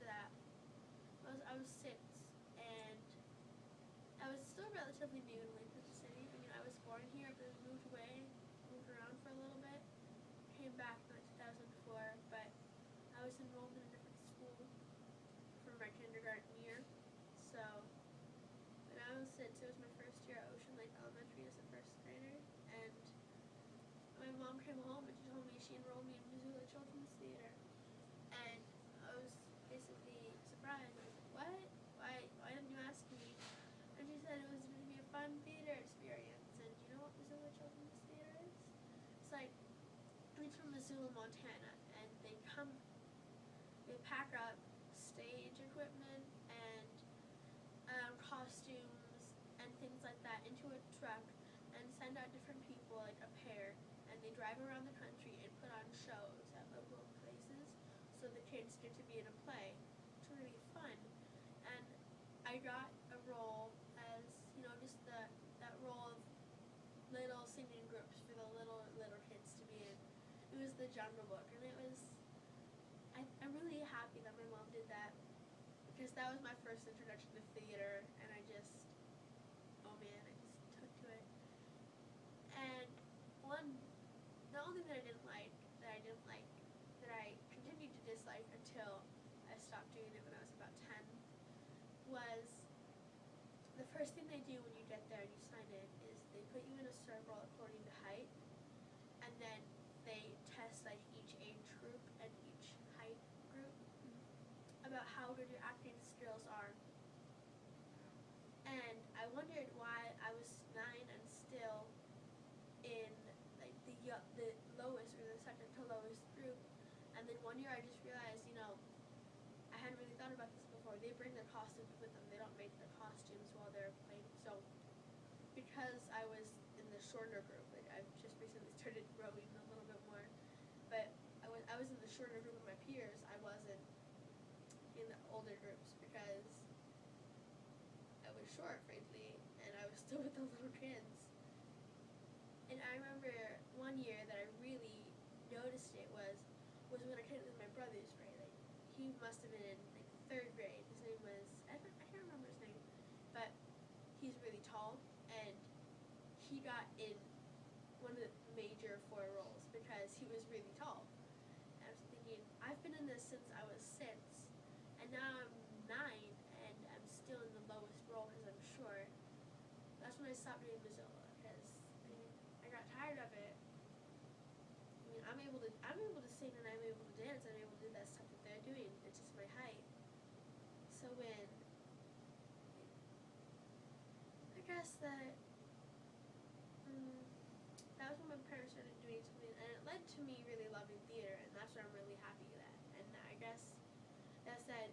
that, I was 6, and I was still relatively new to Lincoln City. I mean, I was born here, but I moved around for a little bit, came back in 2004, but I was enrolled in a different school for my kindergarten year. So when I was 6, it was my first year at Ocean Lake Elementary as a first grader, and my mom came home and she told me she enrolled me in Missoula Children's Theater, and I was basically surprised. I was like, what? Why didn't you ask me? And she said it was going to be a fun theater experience. And do you know what Missoula Children's Theater is? It's like, it's from Missoula, Montana, and they pack up stage equipment and costumes and things like that into a truck and send out different people, like a pair, and they drive around the country and put on shows at local places so the kids get to be in a play. It's really fun. And I got a role as, just that role of little singing groups for the little kids to be in. It was the Jungle Book, and I'm really happy that my mom did that, because that was my first introduction to theater, and I just took to it. And the only thing that I continued to dislike until I stopped doing it when I was about 10, was the first thing they do when you get there and you sign in is they put you in a circle according to height, and then they test like each age group and each height group about how good your acting skills are. And I wondered why I was 9 and still in like the lowest or the second to lowest group. And then one year I just realized, I hadn't really thought about this before. They bring their costumes with them. They don't make the costumes while they're playing. So because I was in the shorter group, like I've just recently started growing a little bit more, but I was in the shorter group of my peers. I wasn't in the older groups because I was short, frankly, and I was still with the little kids. And I remember one year that I really noticed it was when I came with my brother's grade. Like, he must have been in like 3rd grade. His name was, I can't remember his name, but he's really tall, and he got in one of the major 4 roles because he was really tall. And I was thinking, I've been in this since I was 6, and now I'm 9, and I'm still in the lowest role because I'm short. That's when I stopped doing Missoula, because I got tired of it. I mean, I'm able to sing and I'm able to dance. I'm able to do that stuff that they're doing. It's just my height. So I guess that that was when my parents started doing something, and it led to me really loving theater, and that's what I'm really happy at. And I guess that said,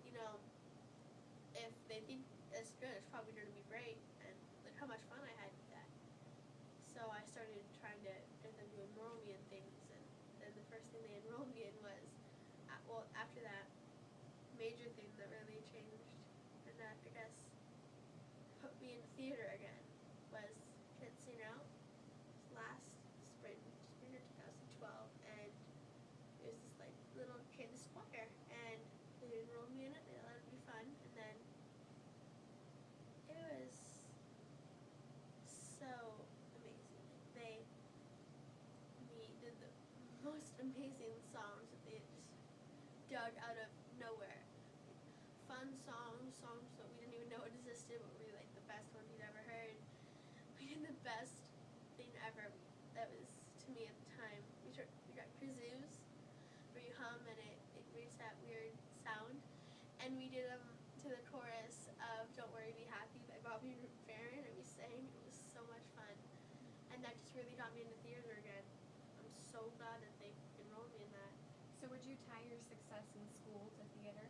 if they think it's good, it's probably going to be great, and look how much fun I had with that. So I started trying to get them to enroll me in things, and then the first thing they enrolled me in was, after that major thing that really changed, and that, I guess, put me in theater again, was Kids Sing Out. It was last spring of 2012, and it was this, little kids choir, and they enrolled me in it. They let it be fun, and then it was so amazing. We did the most amazing songs that they just dug out of nowhere. Fun songs that we didn't even know existed, but were the best ones you'd ever heard. We did the best thing ever. That was, to me at the time, we got kazoos, where you hum and it makes that weird sound, and we did them to the chorus of Don't Worry, Be Happy by Bobby McFerrin, and we sang. It was so much fun, and that just really got me into theater again. I'm so glad that they enrolled me in that. So would you tie your success in school to theater?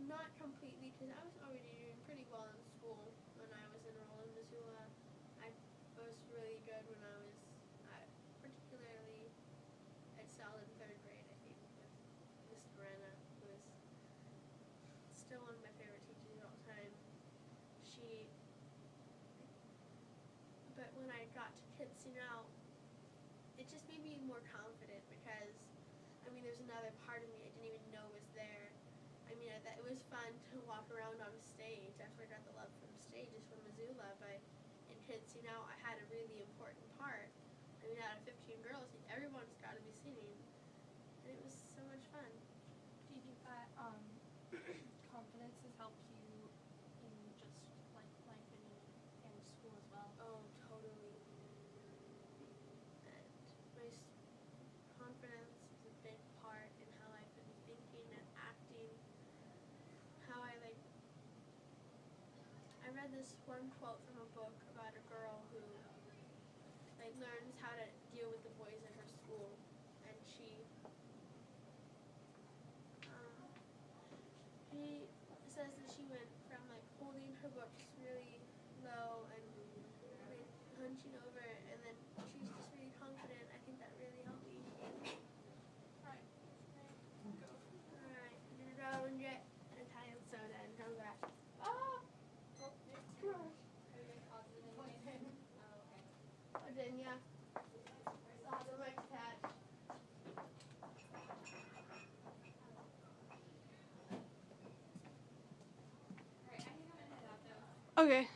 Not completely, because I was already doing pretty well in school when I was enrolled in Missoula. I was really good when I was, particularly excelled in 3rd grade, I think, with Miss Morena, who is still one of my favorite teachers of all time. But when I got to Kids Sing Out, it just made me more confident, because there's another part of me I didn't even know was there. I mean, it was fun to walk around on a stage. After I got the love from stages from Missoula, but in Kids See Now, I had a really important part. I mean, out of 15 girls, everyone's got to be singing, and it was so much fun. Do you think that confidence has helped you in just like life and school as well? Oh, totally. And my confidence is a big part in how I've been thinking and acting. How I read this one quote from a book about a girl who learns how to deal with the boys at her school, and she says that she went from holding her books really low and hunching over, and then she's just really confident. I think that really helped me. Right. Alright, round it, and Italian soda, and come back. Oh! Oh, come on. Are you gonna pause it anything? Oh, okay. Oh, then, yeah. Still have the mic attached. Alright, I can come and head out though. Okay.